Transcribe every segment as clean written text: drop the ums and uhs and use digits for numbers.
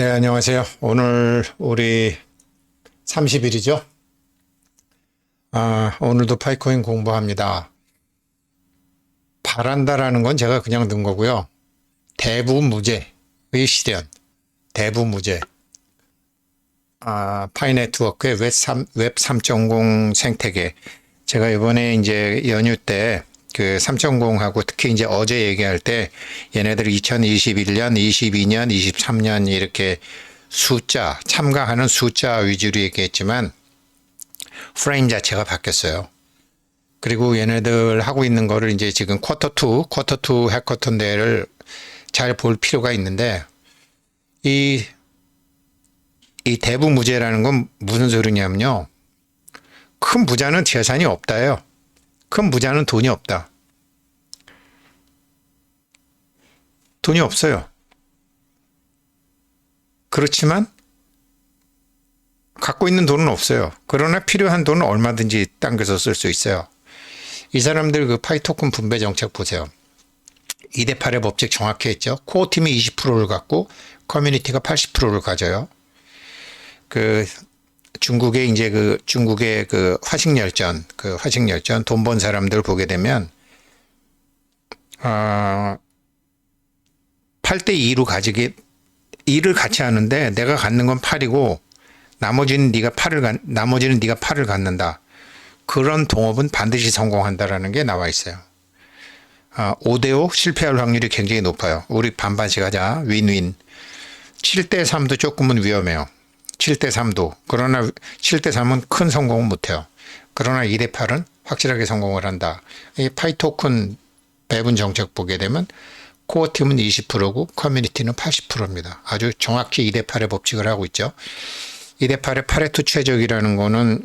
네, 안녕하세요. 오늘 우리 30일이죠? 오늘도 파이코인 공부합니다. 바란다라는 건 제가 그냥 넣은 거고요. 대부무제의 실현, 대부무제. 파이 네트워크의 웹 3.0 생태계. 제가 이번에 이제 연휴 때 그 3.0하고 특히 이제 어제 얘기할 때 얘네들이 2021년, 22년, 23년 이렇게 참가하는 숫자 위주로 얘기했지만 프레임 자체가 바뀌었어요. 그리고 얘네들 하고 있는 거를 이제 지금 쿼터2 해커톤 대회를 잘 볼 필요가 있는데 이 대부무제라는 건 무슨 소리냐면요. 큰 부자는 재산이 없다예요. 큰 부자는 돈이 없다. 돈이 없어요. 그렇지만 갖고 있는 돈은 없어요. 그러나 필요한 돈은 얼마든지 당겨서 쓸 수 있어요. 이 사람들 그 파이 토큰 분배 정책 보세요. 2대8의 법칙 정확히 했죠. 코어 팀이 20%를 갖고 커뮤니티가 80%를 가져요. 중국의 화식열전 돈 번 사람들 보게 되면 8대 2로 일을 같이 하는데 내가 갖는 건 8이고 나머지는 네가 8을 갖는다. 그런 동업은 반드시 성공한다라는 게 나와 있어요. 5대5 실패할 확률이 굉장히 높아요. 우리 반반씩 하자. 윈윈. 7대 3도 조금은 위험해요. 7대 3도. 그러나 7대 3은 큰 성공은 못해요. 그러나 2대 8은 확실하게 성공을 한다. 이 파이 토큰 배분 정책 보게 되면 코어 팀은 20%고 커뮤니티는 80%입니다. 아주 정확히 2대 8의 법칙을 하고 있죠. 2대 8의 파레토 최적이라는 거는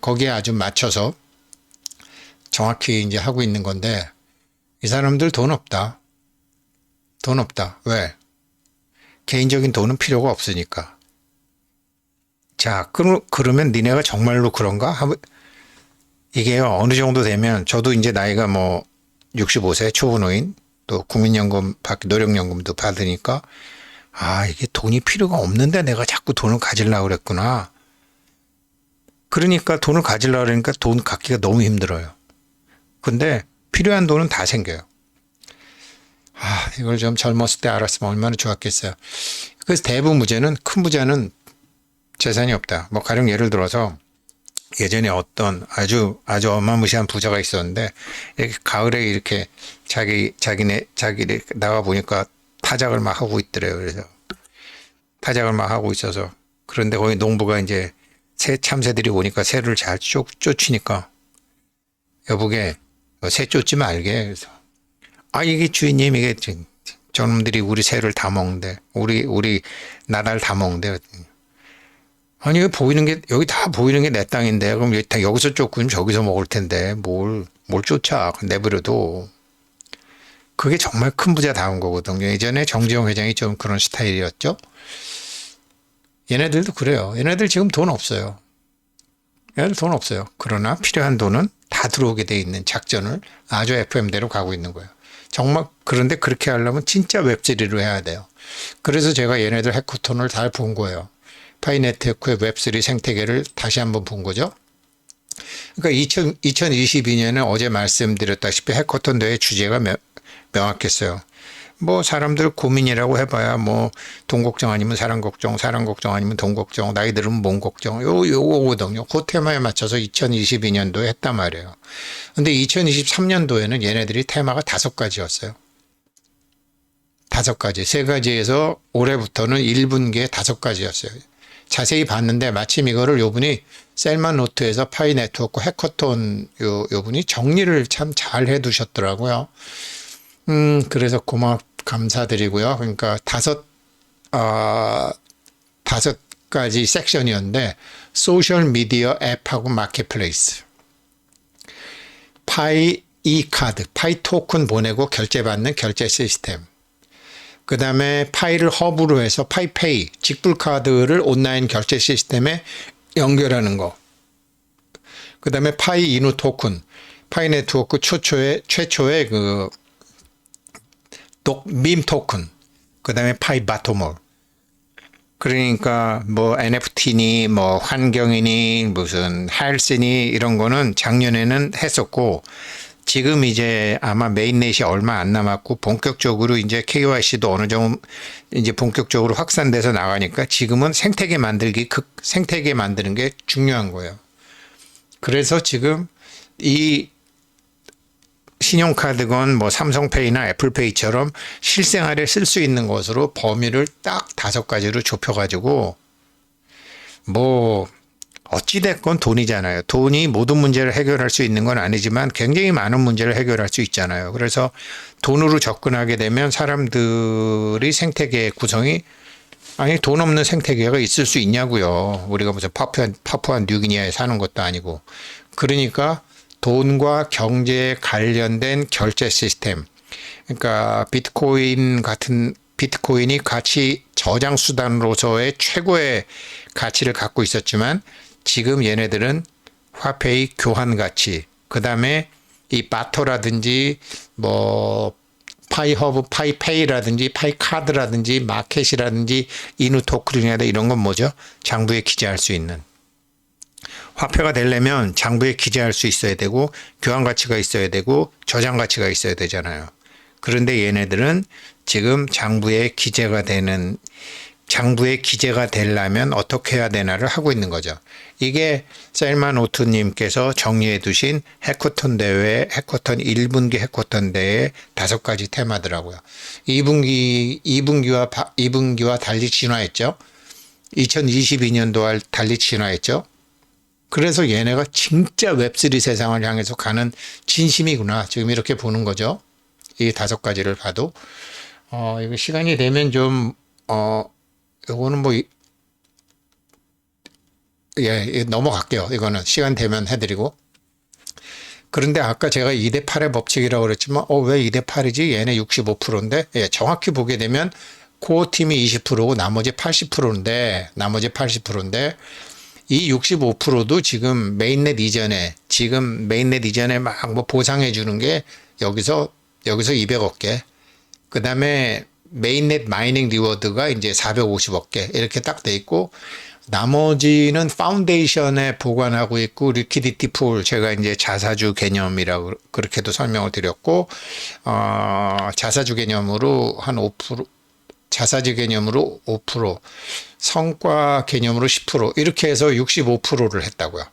거기에 아주 맞춰서 정확히 이제 하고 있는 건데 이 사람들 돈 없다. 돈 없다. 왜? 개인적인 돈은 필요가 없으니까. 자, 그러면 니네가 정말로 그런가? 이게요, 어느 정도 되면, 저도 이제 나이가 65세 초보노인, 또 국민연금, 노령연금도 받으니까, 이게 돈이 필요가 없는데 내가 자꾸 돈을 가지려고 그랬구나. 그러니까 돈을 가지려고 그러니까 돈 갖기가 너무 힘들어요. 근데 필요한 돈은 다 생겨요. 이걸 좀 젊었을 때 알았으면 얼마나 좋았겠어요. 그래서 대부무제는, 큰 부자는 재산이 없다. 가령 예를 들어서 예전에 어떤 아주 어마무시한 부자가 있었는데 이렇게 가을에 이렇게 자기네 나가 보니까 타작을 막 하고 있더래요. 그래서 타작을 막 하고 있어서 그런데 거기 농부가 이제 새 참새들이 오니까 새를 잘 쫓으니까 여보게 새 쫓지 말게. 그래서 이게 주인님 이게 저놈들이 우리 새를 다 먹는데 우리 나라를 다 먹는데. 아니, 여기 다 보이는 게 내 땅인데, 그럼 여기서 쫓고 저기서 먹을 텐데, 뭘 쫓아. 내버려도. 그게 정말 큰 부자다운 거거든요. 예전에 정재용 회장이 좀 그런 스타일이었죠. 얘네들도 그래요. 얘네들 지금 돈 없어요. 얘네들 돈 없어요. 그러나 필요한 돈은 다 들어오게 돼 있는 작전을 아주 FM대로 가고 있는 거예요. 정말, 그런데 그렇게 하려면 진짜 웹3로 해야 돼요. 그래서 제가 얘네들 해커톤을 다 본 거예요. 파이 네트워크의 웹3 생태계를 다시 한번 본 거죠. 그러니까 2022년에 어제 말씀드렸다시피 해커톤 대회 주제가 명확했어요. 사람들 고민이라고 해봐야 돈 걱정 아니면 사람 걱정 아니면 돈 걱정, 나이 들으면 몸 걱정, 요거거든요. 그 테마에 맞춰서 2022년도에 했단 말이에요. 근데 2023년도에는 얘네들이 테마가 5가지였어요. 5가지. 3가지에서 올해부터는 1분기에 5가지였어요. 자세히 봤는데 마침 이거를 요분이 셀만 노트에서 파이 네트워크 해커톤 요분이 정리를 참 잘 해두셨더라고요. 그래서 감사드리고요. 그러니까 5가지 섹션이었는데 소셜 미디어 앱하고 마켓플레이스, 파이 카드, 파이 토큰 보내고 결제받는 결제 시스템, 그 다음에 파이를 허브로 해서 파이페이, 직불카드를 온라인 결제 시스템에 연결하는 거. 그 다음에 파이 이노 토큰, 파이 네트워크 최초의 밈 토큰, 그 다음에 파이 바토몰. 그러니까 뭐 NFT니 뭐 환경이니 무슨 헬스니 이런 거는 작년에는 했었고 지금 이제 아마 메인넷이 얼마 안 남았고 본격적으로 이제 KYC도 어느 정도 이제 본격적으로 확산돼서 나가니까 지금은 생태계 만들기 생태계 만드는 게 중요한 거예요. 그래서 지금 이 신용카드건 뭐 삼성페이나 애플페이처럼 실생활에 쓸 수 있는 것으로 범위를 딱 5가지로 좁혀가지고 뭐 어찌됐건 돈이잖아요. 돈이 모든 문제를 해결할 수 있는 건 아니지만 굉장히 많은 문제를 해결할 수 있잖아요. 그래서 돈으로 접근하게 되면 사람들이 생태계 구성이 아니 돈 없는 생태계가 있을 수 있냐고요. 우리가 무슨 파푸아 뉴기니아에 사는 것도 아니고. 그러니까 돈과 경제에 관련된 결제 시스템. 그러니까 비트코인이 가치 저장 수단으로서의 최고의 가치를 갖고 있었지만 지금 얘네들은 화폐의 교환 가치, 그 다음에 이 바터라든지 뭐 파이허브, 파이페이라든지 파이카드라든지 마켓이라든지 이누토큰이라든지 이런 건 뭐죠? 장부에 기재할 수 있는. 화폐가 되려면 장부에 기재할 수 있어야 되고 교환 가치가 있어야 되고 저장 가치가 있어야 되잖아요. 그런데 얘네들은 지금 장부에 기재가 되려면 어떻게 해야 되나를 하고 있는 거죠. 이게 셀만 오투님께서 정리해 두신 해커톤 대회, 해커톤 1분기 해커톤 대회 5가지 테마더라고요. 2분기와 달리 진화했죠. 2022년도와 달리 진화했죠. 그래서 얘네가 진짜 웹3 세상을 향해서 가는 진심이구나. 지금 이렇게 보는 거죠. 이 5가지를 봐도. 이거 시간이 되면 요거는 넘어갈게요. 이거는 시간 되면 해드리고. 그런데 아까 제가 2대8의 법칙이라고 그랬지만, 왜 2대8이지? 얘네 65%인데, 정확히 보게 되면, 코어 팀이 20%고 나머지 80%인데, 이 65%도 지금 메인넷 이전에 막 뭐 보상해 주는 게 여기서 200억 개. 그 다음에 메인넷 마이닝 리워드가 이제 450억 개 이렇게 딱 돼 있고 나머지는 파운데이션에 보관하고 있고 리퀴디티 풀 제가 이제 자사주 개념이라고 그렇게도 설명을 드렸고 자사주 개념으로 한 5% 자사주 개념으로 5% 성과 개념으로 10% 이렇게 해서 65%를 했다고요.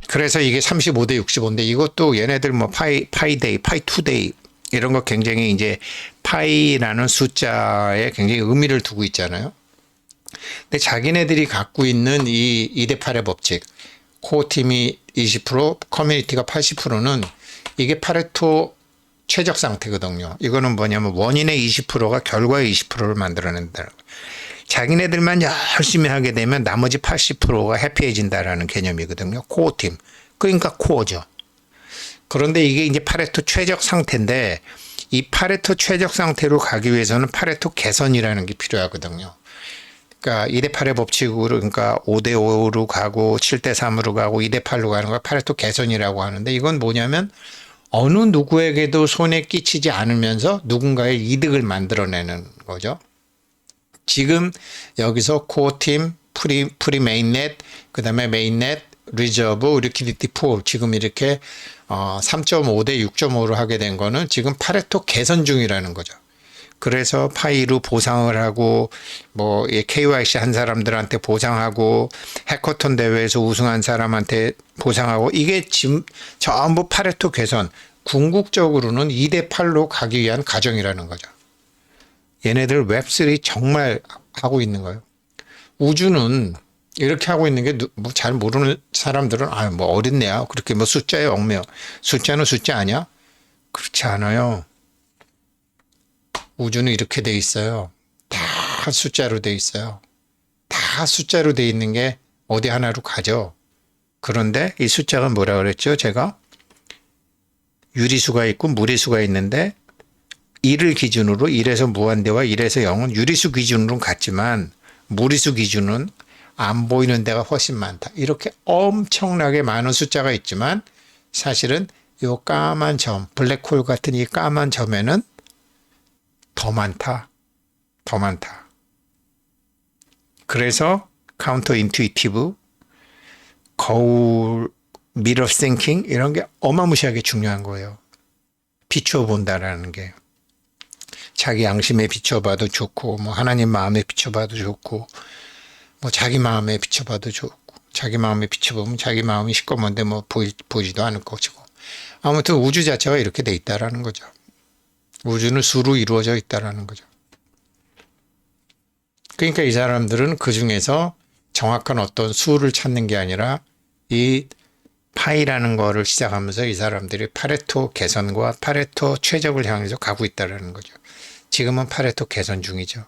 그래서 이게 35대 65인데 이것도 얘네들 뭐 파이데이, 파이투데이 이런 거 굉장히 이제 파이라는 숫자에 굉장히 의미를 두고 있잖아요. 근데 자기네들이 갖고 있는 이 2대8의 법칙, 코어 팀이 20%, 커뮤니티가 80%는 이게 파레토 최적 상태거든요. 이거는 뭐냐면 원인의 20%가 결과의 20%를 만들어낸다. 자기네들만 열심히 하게 되면 나머지 80%가 해피해진다라는 개념이거든요. 코어 팀. 그러니까 코어죠. 그런데 이게 이제 파레토 최적 상태인데 이 파레토 최적 상태로 가기 위해서는 파레토 개선이라는 게 필요하거든요. 그러니까 2대8의 법칙으로 그러니까 5대5로 가고 7대3으로 가고 2대8로 가는 걸 파레토 개선이라고 하는데 이건 뭐냐면 어느 누구에게도 손에 끼치지 않으면서 누군가의 이득을 만들어내는 거죠. 지금 여기서 코어팀, 프리 메인넷, 그 다음에 메인넷, 리저브, 리퀴디티 풀 지금 이렇게 3.5대 6.5로 하게 된 거는 지금 파레토 개선 중이라는 거죠. 그래서 파이로 보상을 하고 뭐 KYC 한 사람들한테 보상하고 해커톤 대회에서 우승한 사람한테 보상하고 이게 지금 전부 파레토 개선 궁극적으로는 2대8로 가기 위한 과정이라는 거죠. 얘네들 웹3 정말 하고 있는 거예요. 우주는 이렇게 하고 있는 게 뭐 잘 모르는 사람들은 뭐 어딨냐 그렇게 뭐 숫자에 얽매여 숫자는 숫자 아니야? 그렇지 않아요. 우주는 이렇게 돼 있어요. 다 숫자로 돼 있어요. 다 숫자로 돼 있는 게 어디 하나로 가죠. 그런데 이 숫자가 뭐라 그랬죠? 제가 유리수가 있고 무리수가 있는데 1을 기준으로 1에서 무한대와 1에서 0은 유리수 기준으로는 같지만 무리수 기준은 안 보이는 데가 훨씬 많다. 이렇게 엄청나게 많은 숫자가 있지만 사실은 이 까만 점, 블랙홀 같은 이 까만 점에는 더 많다. 그래서 카운터 인투이티브, 거울, 미러 싱킹 이런 게 어마무시하게 중요한 거예요. 비추어 본다라는 게. 자기 양심에 비춰봐도 좋고, 뭐 하나님 마음에 비춰봐도 좋고, 뭐 자기 마음에 비춰봐도 좋고, 자기 마음에 비춰보면 자기 마음이 시꺼먼데 뭐 보이지도 않을 것이고. 아무튼 우주 자체가 이렇게 돼 있다라는 거죠. 우주는 수로 이루어져 있다라는 거죠. 그러니까 이 사람들은 그 중에서 정확한 어떤 수를 찾는 게 아니라 이 파이라는 거를 시작하면서 이 사람들이 파레토 개선과 파레토 최적을 향해서 가고 있다는 거죠. 지금은 파레토 개선 중이죠.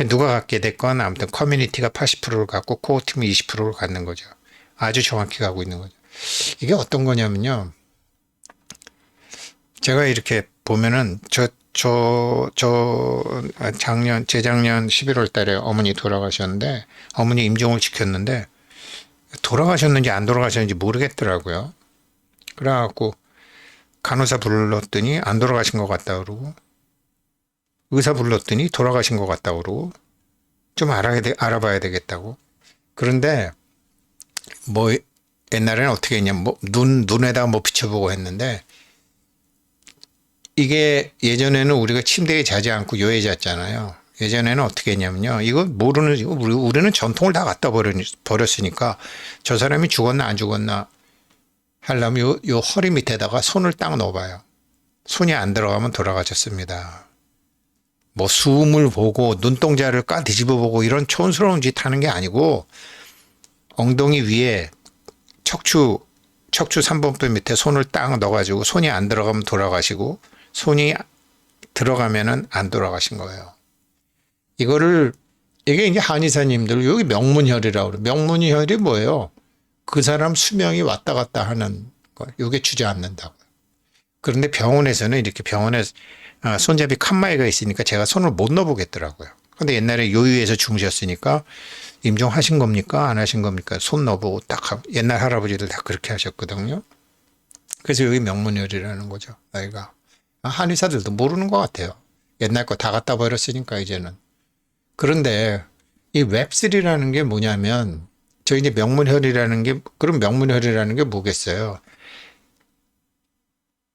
누가 갖게 됐건 아무튼 커뮤니티가 80%를 갖고 코어팀이 20%를 갖는 거죠. 아주 정확히 가고 있는 거죠. 이게 어떤 거냐면요. 제가 이렇게 보면은 재작년 11월 달에 어머니 돌아가셨는데 어머니 임종을 지켰는데 돌아가셨는지 안 돌아가셨는지 모르겠더라고요. 그래갖고 간호사 불렀더니 안 돌아가신 것 같다 그러고 의사 불렀더니 돌아가신 것 같다 그러고 좀 알아봐야 되겠다고. 그런데 뭐 옛날에는 어떻게 했냐면 뭐 눈에다 뭐 비춰보고 했는데 이게 예전에는 우리가 침대에 자지 않고 요에 잤잖아요. 예전에는 어떻게 했냐면요. 이거 모르는, 우리는 전통을 다 갖다 버렸으니까 저 사람이 죽었나 안 죽었나 하려면 요 허리 밑에다가 손을 딱 넣어봐요. 손이 안 들어가면 돌아가셨습니다. 뭐 숨을 보고 눈동자를 뒤집어 보고 이런 촌스러운 짓 하는 게 아니고 엉덩이 위에 척추 3번뼈 밑에 손을 딱 넣어가지고 손이 안 들어가면 돌아가시고 손이 들어가면은 안 돌아가신 거예요. 이게 이제 한의사님들, 여기 명문혈이라고 그래요. 명문혈이 뭐예요? 그 사람 수명이 왔다 갔다 하는 거. 이게 주저앉는다고요. 그런데 병원에서는 이렇게 손잡이 칸마이가 있으니까 제가 손을 못 넣어보겠더라고요. 근데 옛날에 요유에서 주무셨으니까 임종하신 겁니까? 안 하신 겁니까? 손 넣어보고 옛날 할아버지들 다 그렇게 하셨거든요. 그래서 여기 명문혈이라는 거죠. 나이가. 한의사들도 모르는 것 같아요. 옛날 거 다 갖다 버렸으니까 이제는. 그런데 이 웹3라는 게 뭐냐면 저 이제 그럼 명문혈이라는 게 뭐겠어요?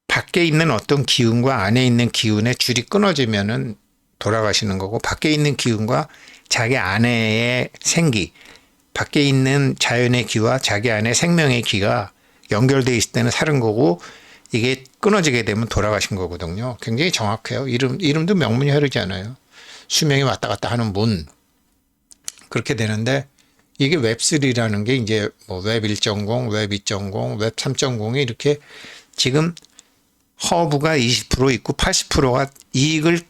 밖에 있는 어떤 기운과 안에 있는 기운의 줄이 끊어지면은 돌아가시는 거고 밖에 있는 기운과 자기 안에의 밖에 있는 자연의 기와 자기 안에 생명의 기가 연결되어 있을 때는 사는 거고 이게 끊어지게 되면 돌아가신 거거든요. 굉장히 정확해요. 이름도 명문혈이잖아요. 수명이 왔다 갔다 하는 문. 그렇게 되는데 이게 웹3라는 게 이제 뭐 웹 1.0, 웹 2.0, 웹 3.0이 이렇게 지금 허브가 20% 있고 80%가 이익을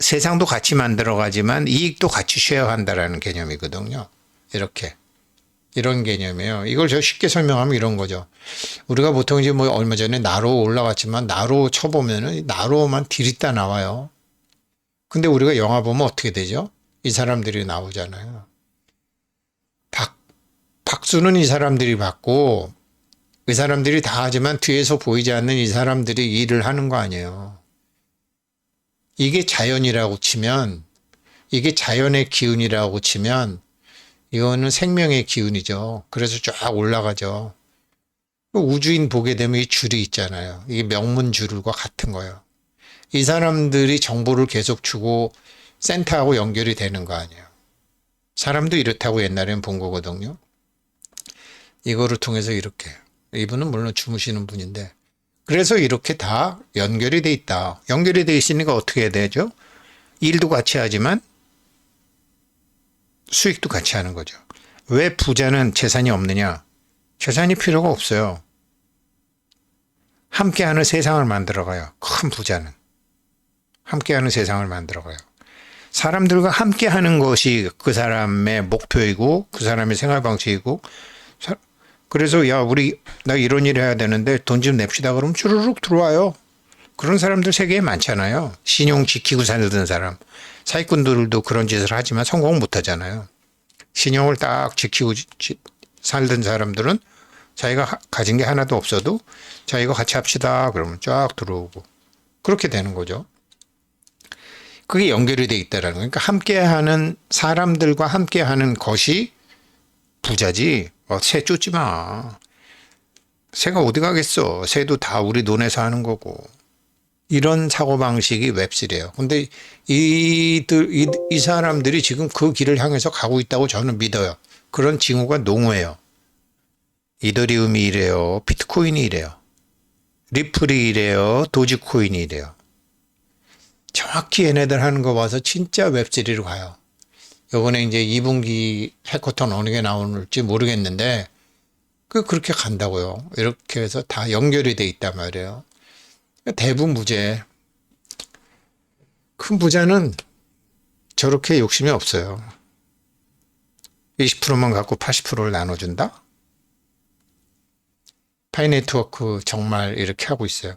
세상도 같이 만들어가지만 이익도 같이 쉐어한다라는 개념이거든요. 이런 개념이에요. 이걸 저 쉽게 설명하면 이런 거죠. 우리가 보통 이제 뭐 얼마 전에 나로 올라갔지만 나로 쳐보면은 나로만 디릿다 나와요. 근데 우리가 영화 보면 어떻게 되죠? 이 사람들이 나오잖아요. 박수는 이 사람들이 받고 이 사람들이 다 하지만 뒤에서 보이지 않는 이 사람들이 일을 하는 거 아니에요. 이게 자연이라고 치면 이게 자연의 기운이라고 치면 이거는 생명의 기운이죠. 그래서 쫙 올라가죠. 우주인 보게 되면 이 줄이 있잖아요. 이게 명문줄과 같은 거예요. 이 사람들이 정보를 계속 주고 센터하고 연결이 되는 거 아니에요. 사람도 이렇다고 옛날엔 본 거거든요. 이거를 통해서 이렇게. 이분은 물론 주무시는 분인데 그래서 이렇게 다 연결이 돼 있다. 연결이 돼 있으니까 어떻게 해야 되죠? 일도 같이 하지만 수익도 같이 하는 거죠. 왜 부자는 재산이 없느냐? 재산이 필요가 없어요. 함께하는 세상을 만들어가요. 큰 부자는. 함께하는 세상을 만들어가요. 사람들과 함께하는 것이 그 사람의 목표이고 그 사람의 생활 방식이고 그래서 나 이런 일 해야 되는데 돈 좀 냅시다 그러면 주르륵 들어와요. 그런 사람들 세계에 많잖아요. 신용 지키고 살던 사람. 사기꾼들도 그런 짓을 하지만 성공 못 하잖아요. 신용을 딱 지키고 살던 사람들은 자기가 가진 게 하나도 없어도 자기가 같이 합시다 그러면 쫙 들어오고 그렇게 되는 거죠. 그게 연결이 돼 있다라는 거예요. 그러니까 함께하는 사람들과 함께하는 것이 부자지. 새 쫓지 마. 새가 어디 가겠어. 새도 다 우리 돈에서 하는 거고. 이런 사고방식이 웹3래요. 근데 이 사람들이 지금 그 길을 향해서 가고 있다고 저는 믿어요. 그런 징후가 농후해요. 이더리움이 이래요. 비트코인이 이래요. 리플이 이래요. 도지코인이 이래요. 정확히 얘네들 하는 거 봐서 진짜 웹3로 가요. 요번에 이제 2분기 해커톤 어느 게 나올지 모르겠는데 그렇게 간다고요. 이렇게 해서 다 연결이 돼 있단 말이에요. 대부분 부재. 큰 부자는 저렇게 욕심이 없어요. 20%만 갖고 80%를 나눠준다? 파이네트워크 정말 이렇게 하고 있어요.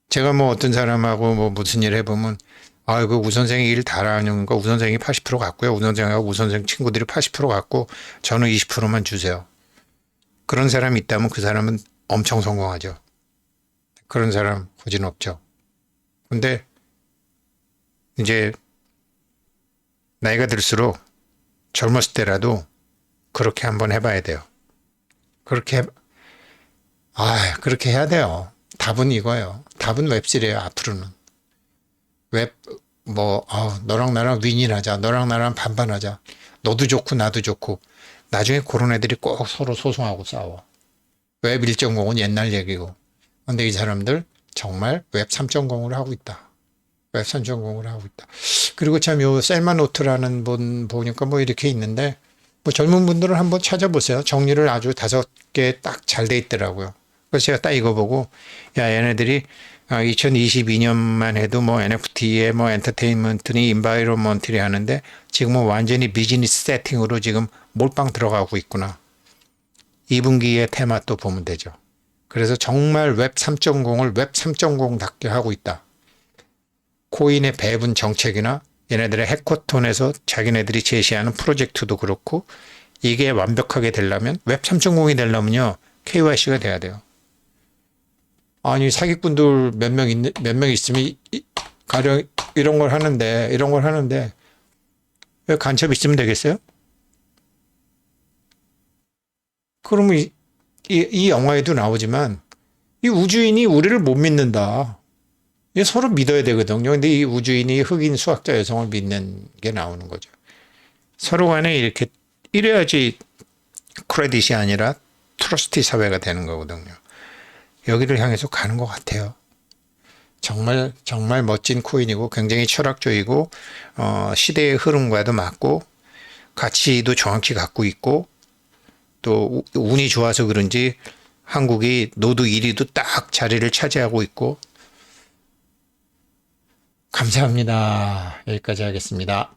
제가 뭐 어떤 사람하고 뭐 무슨 일 해보면 그 우선생이 일 잘하는 거 우선생이 80% 갖고요. 우선생하고 우선생 친구들이 80% 갖고 저는 20%만 주세요. 그런 사람이 있다면 그 사람은 엄청 성공하죠. 그런 사람 거진 없죠. 근데 이제 나이가 들수록 젊었을 때라도 그렇게 한번 해봐야 돼요. 그렇게 해야 돼요. 답은 이거예요. 답은 웹3예요. 앞으로는. 너랑 나랑 윈윈하자. 너랑 나랑 반반하자. 너도 좋고 나도 좋고. 나중에 그런 애들이 꼭 서로 소송하고 싸워. 웹 1.0은 옛날 얘기고. 근데 이 사람들 정말 웹 3.0을 하고 있다. 웹 3.0을 하고 있다. 그리고 참 요 셀마노트라는 분 보니까 뭐 이렇게 있는데 뭐 젊은 분들은 한번 찾아보세요. 정리를 아주 5개 딱 잘 돼 있더라고요. 그래서 제가 딱 이거 보고 얘네들이 2022년만 해도 뭐 NFT에 뭐 엔터테인먼트니 인바이러먼트리 하는데 지금은 완전히 비즈니스 세팅으로 지금 몰빵 들어가고 있구나. 2분기의 테마 또 보면 되죠. 그래서 정말 웹 3.0을 웹 3.0답게 하고 있다. 코인의 배분 정책이나 얘네들의 해커톤에서 자기네들이 제시하는 프로젝트도 그렇고 이게 완벽하게 되려면 웹 3.0이 되려면요. KYC가 돼야 돼요. 아니 사기꾼들 몇 명 있으면 가령 이런 걸 하는데 왜 간첩 있으면 되겠어요? 그러면 이 영화에도 나오지만 이 우주인이 우리를 못 믿는다. 서로 믿어야 되거든요. 근데 이 우주인이 흑인 수학자 여성을 믿는 게 나오는 거죠. 서로 간에 이렇게 이래야지 크레딧이 아니라 트러스티 사회가 되는 거거든요. 여기를 향해서 가는 것 같아요. 정말 정말 멋진 코인이고 굉장히 철학적이고 시대의 흐름과도 맞고 가치도 정확히 갖고 있고 또 운이 좋아서 그런지 한국이 노드 1위도 딱 자리를 차지하고 있고 감사합니다. 여기까지 하겠습니다.